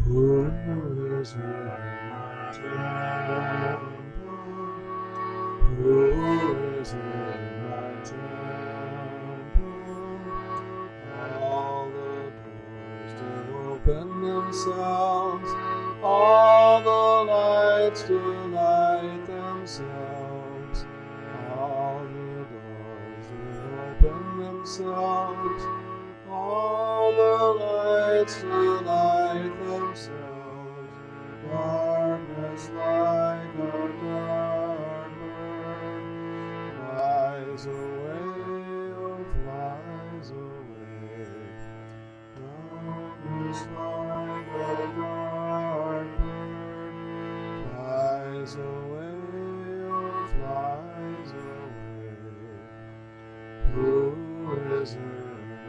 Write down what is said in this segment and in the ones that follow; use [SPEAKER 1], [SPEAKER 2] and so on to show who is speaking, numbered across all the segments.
[SPEAKER 1] Who is in my temple? Who is in my temple? All the doors do open themselves, all the lights do light themselves, all the doors do open themselves, all the lights do light themselves. Darkness like a dark bird flies away, oh flies away. Darkness like a dark bird flies away, oh flies away. Who is in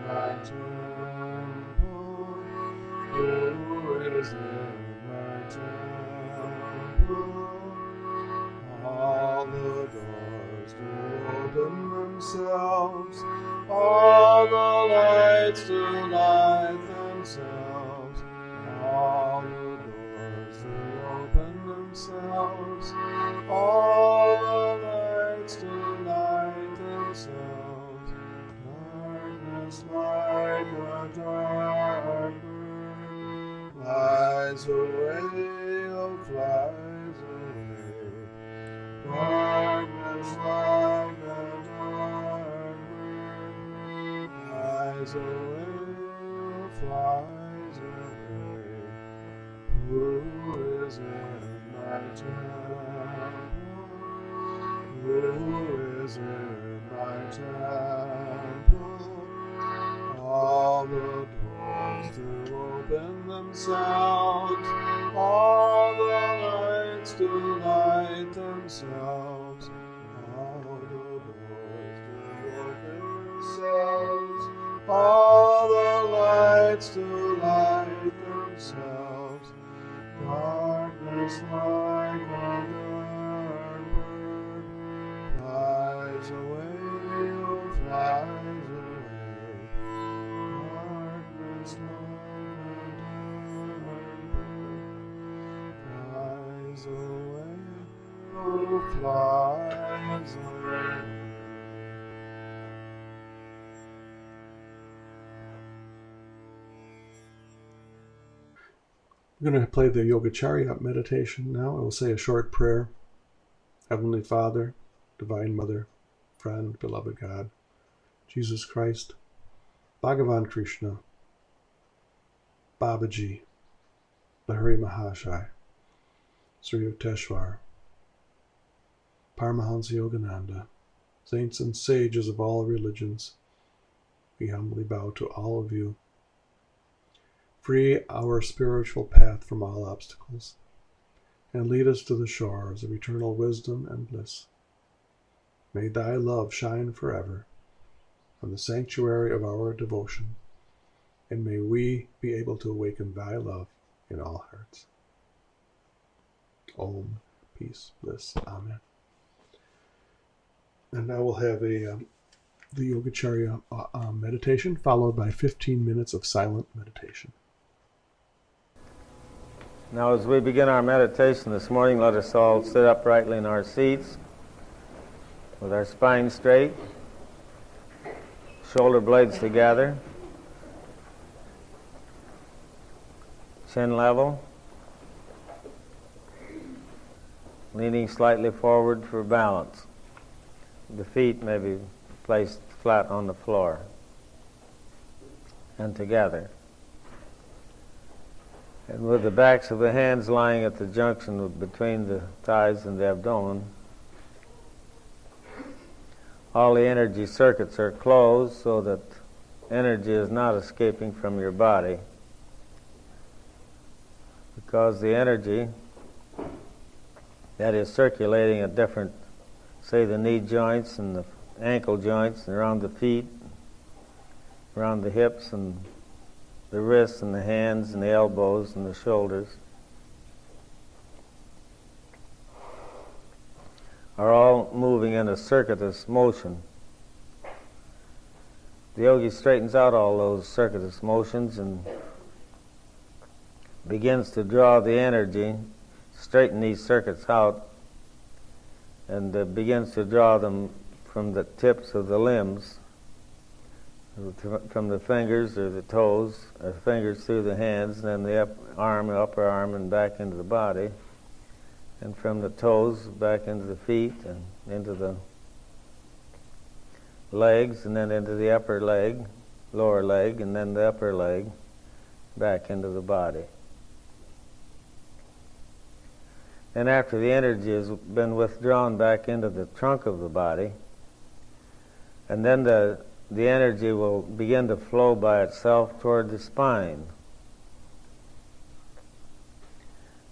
[SPEAKER 1] my temple? Who is in my temple? All the doors do open themselves, all the lights do light themselves, all the doors do open themselves, all the lights do light themselves. Darkness like a dark bird flies away, oh flies away. Darkness like a dark bird flies away, oh flies away. Who is in my temple? Who is in my temple? All the doors do open themselves, all the lights do light themselves, all the doors do open themselves, all the lights do light themselves. Darkness like a dark bird flies away, oh flies away. Darkness like a dark bird flies away, oh flies away. We're going to play the Yogacharya meditation now. I will say a short prayer. Heavenly Father, Divine Mother, Friend, Beloved God, Jesus Christ, Bhagavan Krishna, Babaji, Lahari Mahashai, Sri Yukteswar, Paramahansa Yogananda, saints and sages of all religions, we humbly bow to all of you. Free our spiritual path from all obstacles, and lead us to the shores of eternal wisdom and bliss. May thy love shine forever on the sanctuary of our devotion, and may we be able to awaken thy love in all hearts. Om, peace, bliss. Amen. And now we'll have the Yogacharya meditation, followed by 15 minutes of silent meditation.
[SPEAKER 2] Now, as we begin our meditation this morning, let us all sit uprightly in our seats with our spine straight, shoulder blades together, chin level, leaning slightly forward for balance. The feet may be placed flat on the floor and together. And with the backs of the hands lying at the junction between the thighs and the abdomen, all the energy circuits are closed so that energy is not escaping from your body, because the energy that is circulating at different, say, the knee joints and the ankle joints and around the feet, around the hips and the wrists and the hands and the elbows and the shoulders, are all moving in a circuitous motion. The yogi straightens out all those circuitous motions and begins to draw the energy, straighten these circuits out, and begins to draw them from the tips of the limbs, from the fingers or the toes, or fingers through the hands, and then the upper arm, and back into the body, and from the toes back into the feet, and into the legs, and then into the upper leg, lower leg, and then the upper leg, back into the body. And after the energy has been withdrawn back into the trunk of the body, and then the energy will begin to flow by itself toward the spine.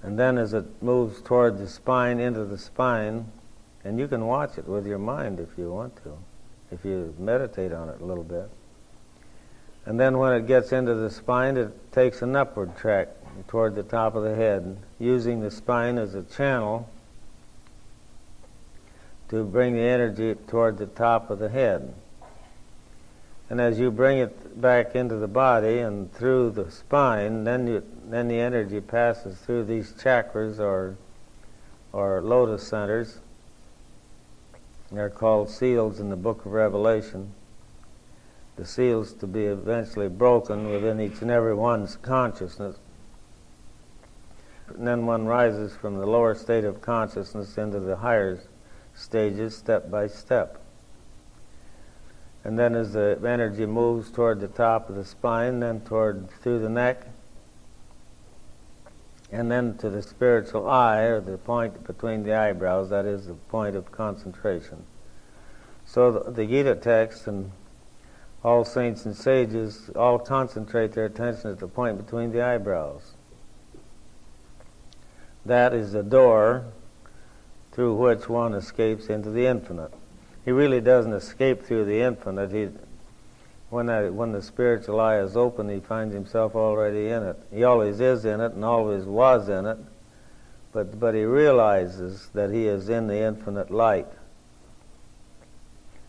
[SPEAKER 2] And then as it moves toward the spine, into the spine, and you can watch it with your mind if you want to, if you meditate on it a little bit. And then when it gets into the spine, it takes an upward track toward the top of the head, using the spine as a channel to bring the energy toward the top of the head. And as you bring it back into the body and through the spine, then the energy passes through these chakras or lotus centers. They're called seals in the Book of Revelation. The seals to be eventually broken within each and every one's consciousness. And then one rises from the lower state of consciousness into the higher stages step by step. And then as the energy moves toward the top of the spine, then through the neck, and then to the spiritual eye, or the point between the eyebrows, that is the point of concentration. So the Gita text and all saints and sages all concentrate their attention at the point between the eyebrows. That is the door through which one escapes into the infinite. He really doesn't escape through the infinite. When the spiritual eye is open, he finds himself already in it. He always is in it and always was in it, but he realizes that he is in the infinite light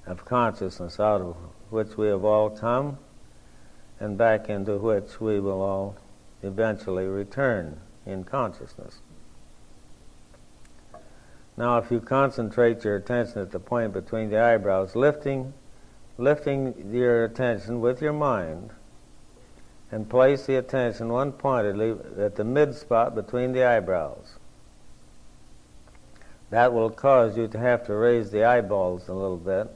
[SPEAKER 2] of consciousness, out of which we have all come and back into which we will all eventually return in consciousness. Now, if you concentrate your attention at the point between the eyebrows, lifting your attention with your mind, and place the attention one-pointedly at the mid-spot between the eyebrows. That will cause you to have to raise the eyeballs a little bit,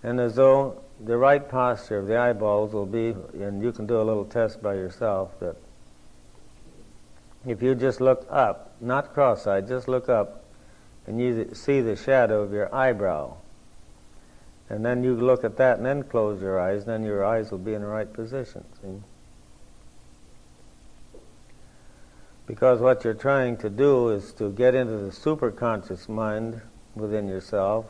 [SPEAKER 2] and as though the right posture of the eyeballs will be, and you can do a little test by yourself, that if you just look up, not cross-eyed, just look up, and you see the shadow of your eyebrow. And then you look at that and then close your eyes, and then your eyes will be in the right position. See? Because what you're trying to do is to get into the superconscious mind within yourself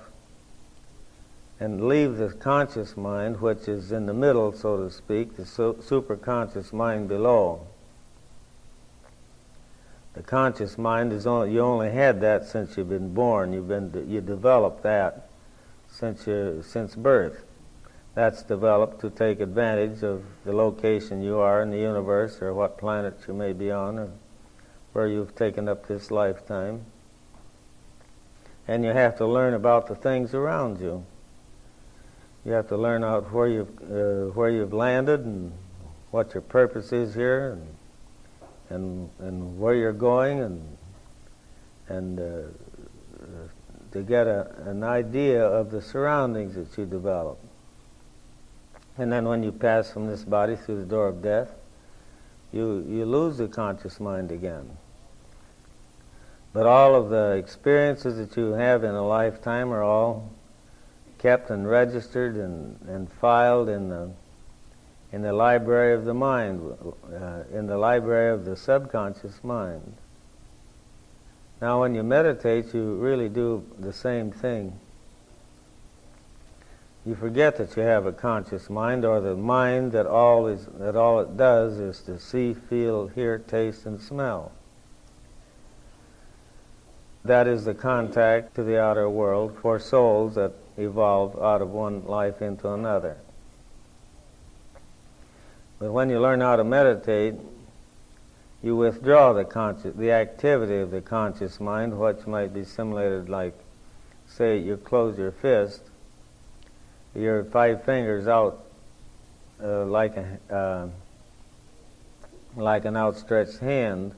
[SPEAKER 2] and leave the conscious mind, which is in the middle, so to speak, the superconscious mind below. The conscious mind is you only had that since you've been born. You developed that since birth. That's developed to take advantage of the location you are in the universe, or what planet you may be on, or where you've taken up this lifetime. And you have to learn about the things around you. You have to learn out where you've landed and what your purpose is here, and where you're going, and to get an idea of the surroundings that you develop. And then when you pass from this body through the door of death, you lose the conscious mind again. But all of the experiences that you have in a lifetime are all kept and registered and filed in the library of the mind, in the library of the subconscious mind. Now when you meditate, you really do the same thing. You forget that you have a conscious mind, or the mind that all it does is to see, feel, hear, taste, and smell. That is the contact to the outer world for souls that evolve out of one life into another. But when you learn how to meditate, you withdraw the activity of the conscious mind, which might be simulated like, say, you close your fist, your 5 fingers out like an outstretched hand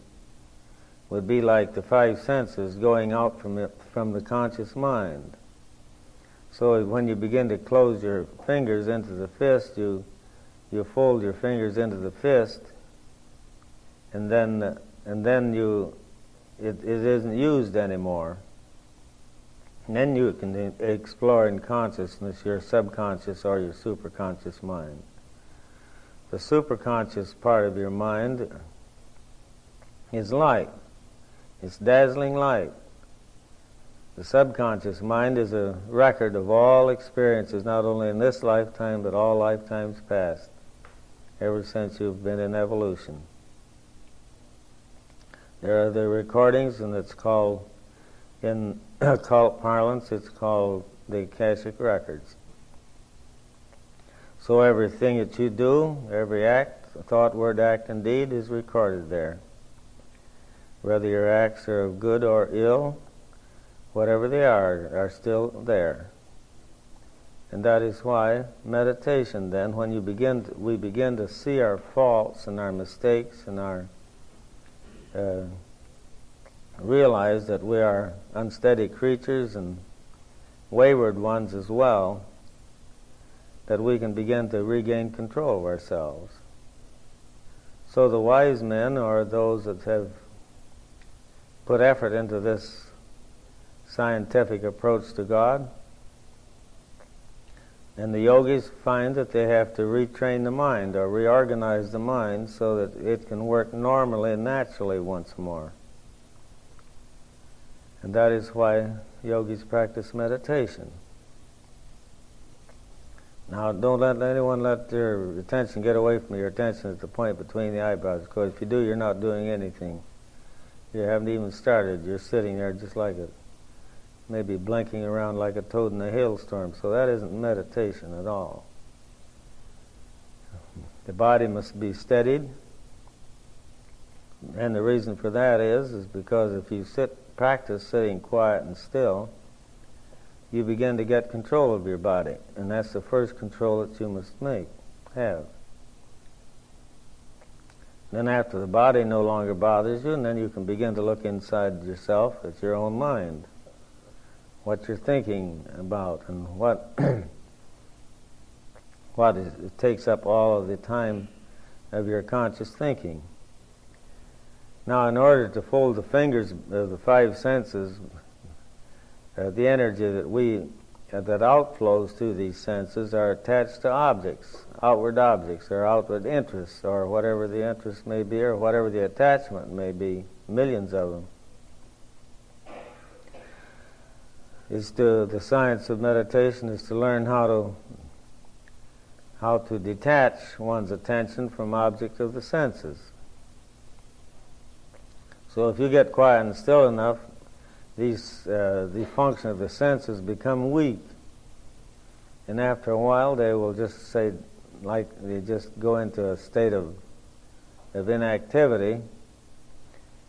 [SPEAKER 2] would be like the 5 senses going out from the conscious mind. So when you begin to close your fingers into the fist, you fold your fingers into the fist, and then it isn't used anymore. And then you can explore in consciousness your subconscious or your superconscious mind. The superconscious part of your mind is light. It's dazzling light. The subconscious mind is a record of all experiences, not only in this lifetime, but all lifetimes past, ever since you've been in evolution. There are the recordings, and it's called, in occult parlance, it's called the Akashic Records. So everything that you do, every act, thought, word, act, and deed is recorded there. Whether your acts are of good or ill, whatever they are still there. And that is why meditation then, when we begin to see our faults and our mistakes and our realize that we are unsteady creatures and wayward ones as well, that we can begin to regain control of ourselves. So the wise men, or those that have put effort into this scientific approach to God, and the yogis find that they have to retrain the mind or reorganize the mind so that it can work normally and naturally once more. And that is why yogis practice meditation. Now, don't let anyone let your attention get away from your attention at the point between the eyebrows, because if you do, you're not doing anything. You haven't even started. You're sitting there just like maybe blinking around like a toad in a hailstorm. So that isn't meditation at all. The body must be steadied. And the reason for that is because if you practice sitting quiet and still, you begin to get control of your body. And that's the first control that you must have. Then after the body no longer bothers you, and then you can begin to look inside yourself at your own mind. What you're thinking about and what it takes up all of the time of your conscious thinking. Now, in order to fold the fingers of the 5 senses, the energy that outflows through these senses are attached to objects, outward objects, or outward interests, or whatever the interest may be, or whatever the attachment may be, millions of them. The science of meditation is to learn how to detach one's attention from objects of the senses. So if you get quiet and still enough, the function of the senses become weak. And after a while, they will just say, like they just go into a state of inactivity.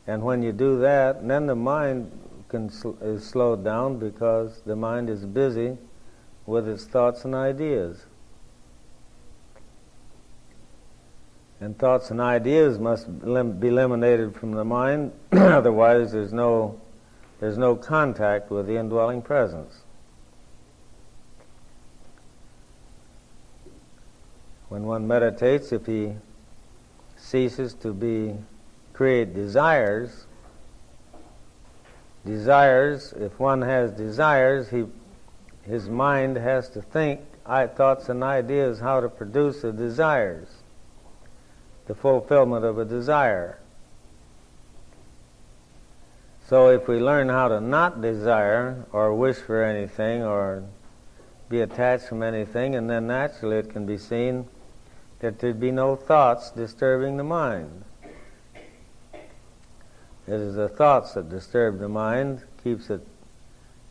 [SPEAKER 2] And when you do that, then the mind is slowed down because the mind is busy with its thoughts and ideas. And thoughts and ideas must be eliminated from the mind, otherwise there's no contact with the indwelling presence. When one meditates, if he ceases to create desires, if one has desires, his mind has to think thoughts and ideas how to produce the desires, the fulfillment of a desire. So if we learn how to not desire or wish for anything or be attached from anything, and then naturally it can be seen that there'd be no thoughts disturbing the mind. It is the thoughts that disturb the mind, keeps it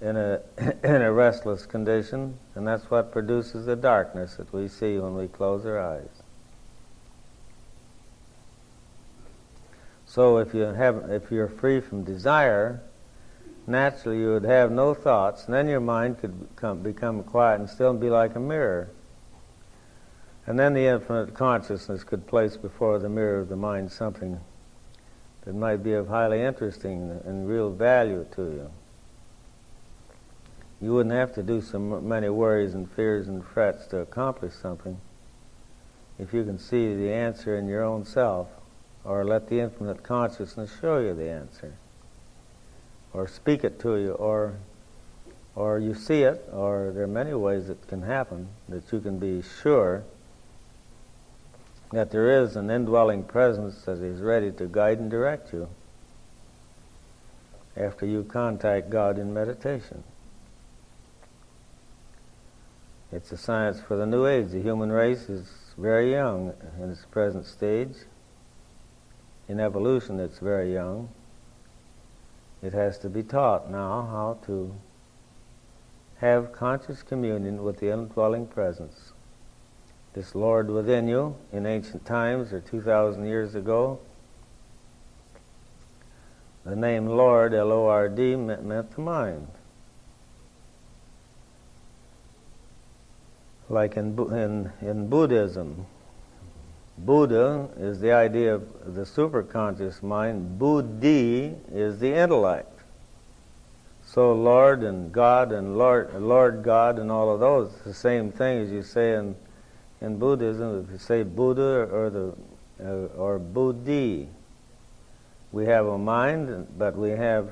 [SPEAKER 2] in a restless condition, and that's what produces the darkness that we see when we close our eyes. So if you're free from desire, naturally you would have no thoughts, and then your mind could become quiet and still and be like a mirror. And then the infinite consciousness could place before the mirror of the mind something that might be of highly interesting and real value to you. You wouldn't have to do so many worries and fears and frets to accomplish something if you can see the answer in your own self, or let the infinite consciousness show you the answer, or speak it to you, or you see it, or there are many ways it can happen that you can be sure that there is an indwelling presence that is ready to guide and direct you after you contact God in meditation. It's a science for the new age. The human race is very young in its present stage. In evolution, it's very young. It has to be taught now how to have conscious communion with the indwelling presence. This Lord within you, in ancient times or 2,000 years ago, the name Lord, L-O-R-D, meant the mind. Like in Buddhism, Buddha is the idea of the superconscious mind. Buddhi is the intellect. So Lord and God and Lord God and all of those, the same thing as you say in Buddhism. If you say Buddha or Buddhi, we have a mind, but we have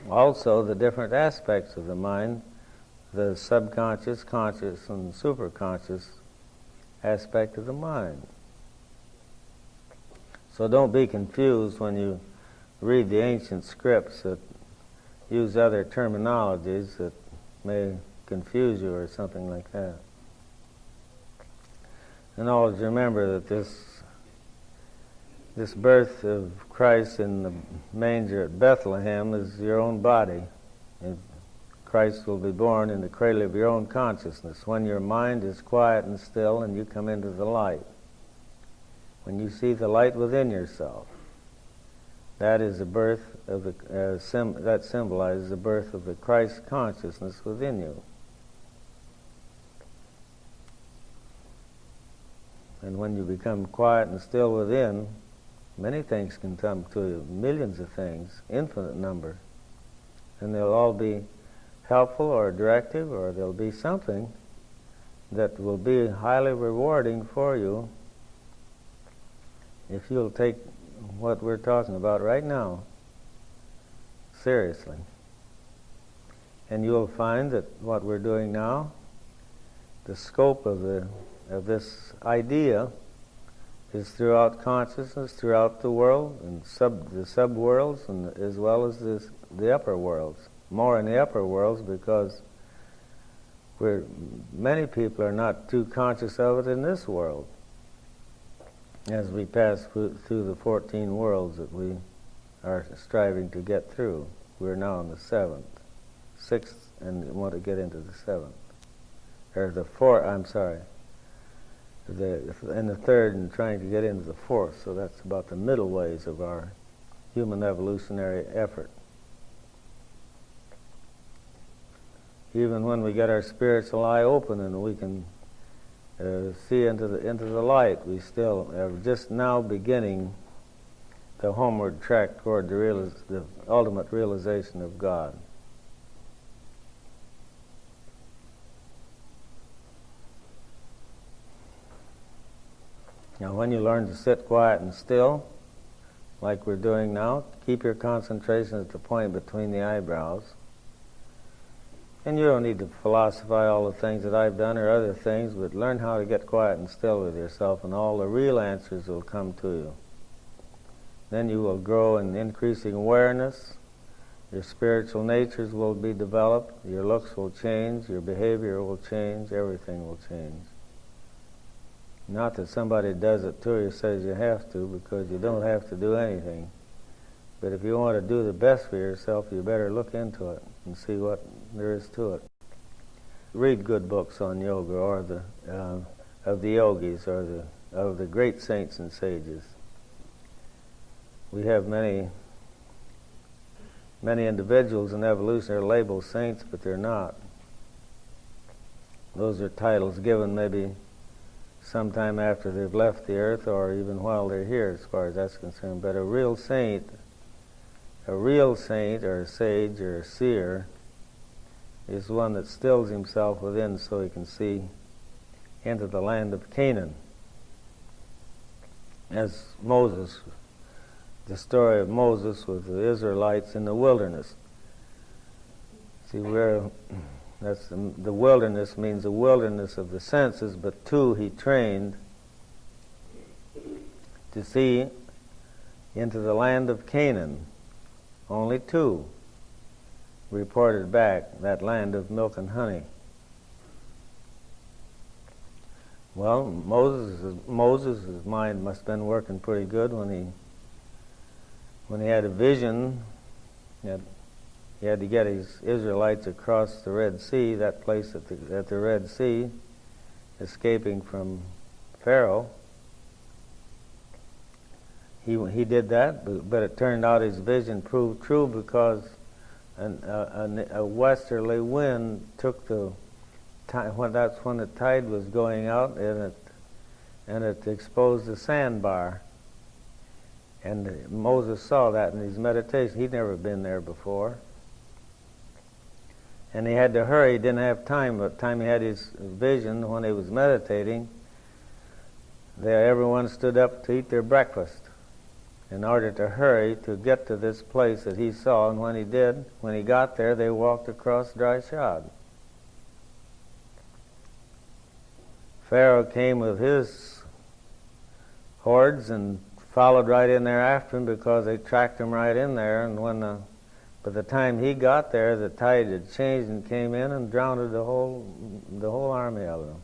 [SPEAKER 2] also the different aspects of the mind, the subconscious, conscious, and superconscious aspect of the mind. So don't be confused when you read the ancient scripts that use other terminologies that may confuse you or something like that. And always remember that this birth of Christ in the manger at Bethlehem is your own body. And Christ will be born in the cradle of your own consciousness when your mind is quiet and still and you come into the light. When you see the light within yourself, that is the birth of that symbolizes the birth of the Christ consciousness within you. And when you become quiet and still within, many things can come to you, millions of things, infinite number, and they'll all be helpful or directive, or there'll be something that will be highly rewarding for you if you'll take what we're talking about right now seriously. And you'll find that what we're doing now, the scope of this idea is throughout consciousness, throughout the world, and the sub-worlds, and as well as the upper worlds. More in the upper worlds because many people are not too conscious of it in this world. As we pass through the 14 worlds that we are striving to get through, we're now in the 6th, and want to get into the 7th. Or the 4th, I'm sorry. And the 3rd, and trying to get into the 4th, so that's about the middle ways of our human evolutionary effort. Even when we get our spiritual eye open and we can see into the light, we still are just now beginning the homeward trek toward the ultimate realization of God. Now, when you learn to sit quiet and still, like we're doing now, keep your concentration at the point between the eyebrows. And you don't need to philosophize all the things that I've done or other things, but learn how to get quiet and still with yourself, and all the real answers will come to you. Then you will grow in increasing awareness. Your spiritual natures will be developed. Your looks will change. Your behavior will change. Everything will change. Not that somebody does it to you, says you have to, because you don't have to do anything. But if you want to do the best for yourself, you better look into it and see what there is to it. Read good books on yoga, or of the yogis, or of the great saints and sages. we have many individuals in evolution are labeled saints, but they're not. Those are titles given maybe sometime after they've left the earth or even while they're here, as far as that's concerned. But a real saint or a sage or a seer is one that stills himself within so he can see into the land of Canaan. As Moses, the story of Moses with the Israelites in the wilderness. See, the wilderness means the wilderness of the senses, but two he trained to see into the land of Canaan. Only two reported back that land of milk and honey. Well, Moses' mind must have been working pretty good when he had a vision that he had to get his Israelites across the Red Sea, that place at the Red Sea, escaping from Pharaoh. He did that, but it turned out his vision proved true because a westerly wind took the tide. That's when the tide was going out, and it exposed the sandbar. And Moses saw that in his meditation. He'd never been there before. And he had to hurry. He didn't have time. By the time he had his vision, when he was meditating, everyone stood up to eat their breakfast in order to hurry to get to this place that he saw. And when he got there, they walked across dry shod. Pharaoh came with his hordes and followed right in there after him because they tracked him right in there. And by the time he got there, the tide had changed and came in and drowned the whole army of them.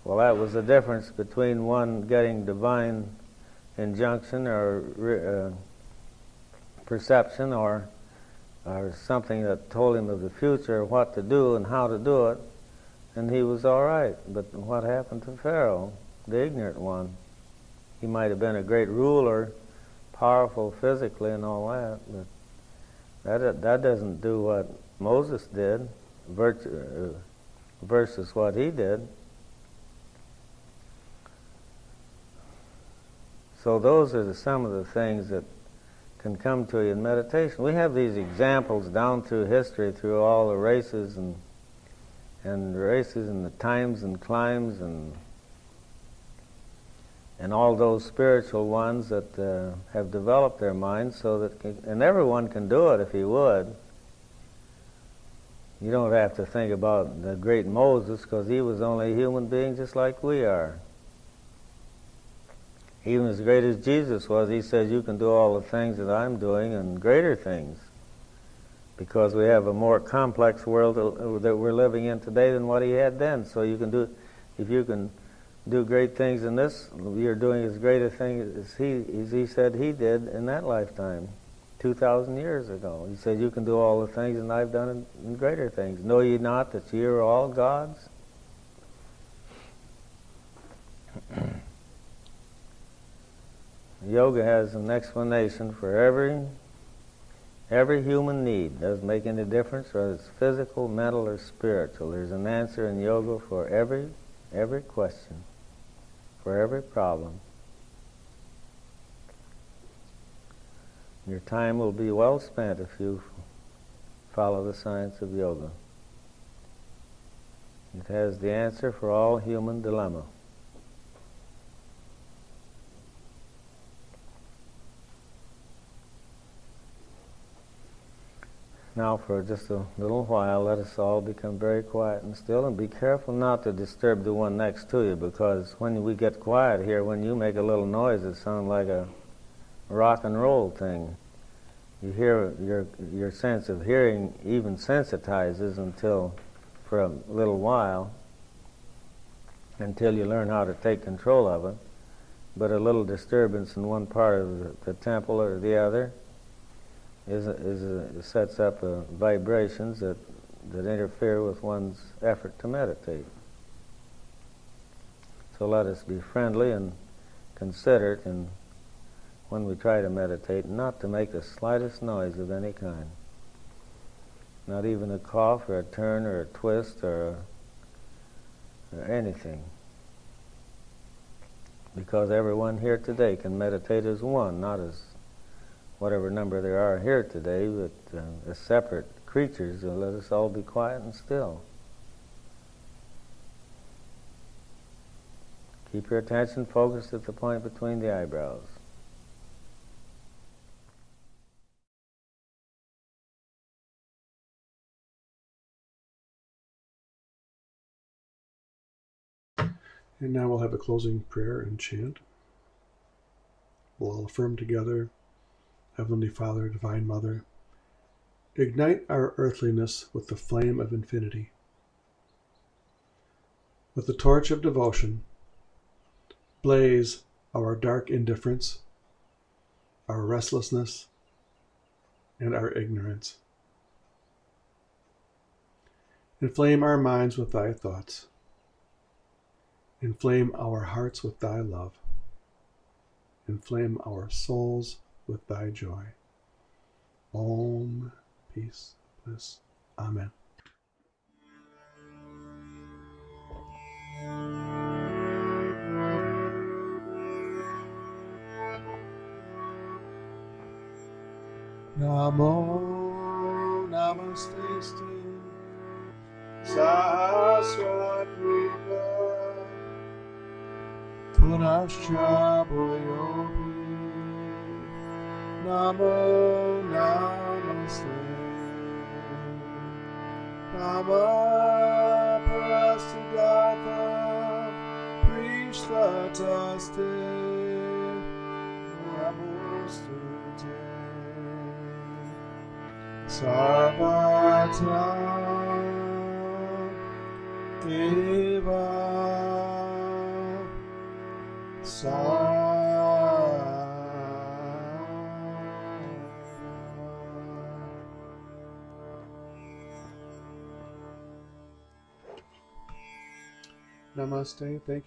[SPEAKER 2] Well, that was the difference between one getting divine injunction or perception or something that told him of the future, what to do and how to do it, and he was all right. But what happened to Pharaoh, the ignorant one? He might have been a great ruler, powerful physically and all that, but that doesn't do what Moses did versus what he did. So those are some of the things that can come to you in meditation. We have these examples down through history, through all the races and the times and climes and all those spiritual ones that have developed their minds so that, and everyone can do it if he would. You don't have to think about the great Moses because he was only a human being just like we are. Even as great as Jesus was, he says, you can do all the things that I'm doing and greater things. Because we have a more complex world that we're living in today than what he had then. So if you can do great things in this, you're doing as great a thing as he said he did in that lifetime, 2,000 years ago. He said, you can do all the things and I've done in greater things. Know ye not that ye are all gods? Yoga has an explanation for every human need. Doesn't make any difference whether it's physical, mental, or spiritual. There's an answer in yoga for every question, for every problem. Your time will be well spent if you follow the science of yoga. It has the answer for all human dilemma. Now for just a little while, let us all become very quiet and still, and be careful not to disturb the one next to you, because when we get quiet here, when you make a little noise, it sounds like a rock and roll thing. You hear, your sense of hearing even sensitizes for a little while, until you learn how to take control of it. But a little disturbance in one part of the temple or the other sets up vibrations that interfere with one's effort to meditate. So let us be friendly and considerate in when we try to meditate, not to make the slightest noise of any kind. Not even a cough or a turn or a twist or anything. Because everyone here today can meditate as one, not as whatever number there are here today, but as separate creatures. So let us all be quiet and still. Keep your attention focused at the point between the eyebrows.
[SPEAKER 1] And now we'll have a closing prayer and chant. We'll all affirm together, Heavenly Father, Divine Mother, ignite our earthliness with the flame of infinity. With the torch of devotion, blaze our dark indifference, our restlessness, and our ignorance. Inflame our minds with thy thoughts. Inflame our hearts with thy love. Inflame our souls with thy joy. Om, peace, bliss. Amen. Namo Namaste Saraswati Punascha Bhuyopi Namo Namaste Nama Prasiddhatha Prishtataste Namostute Sarvata Deva Namaste. Thank you.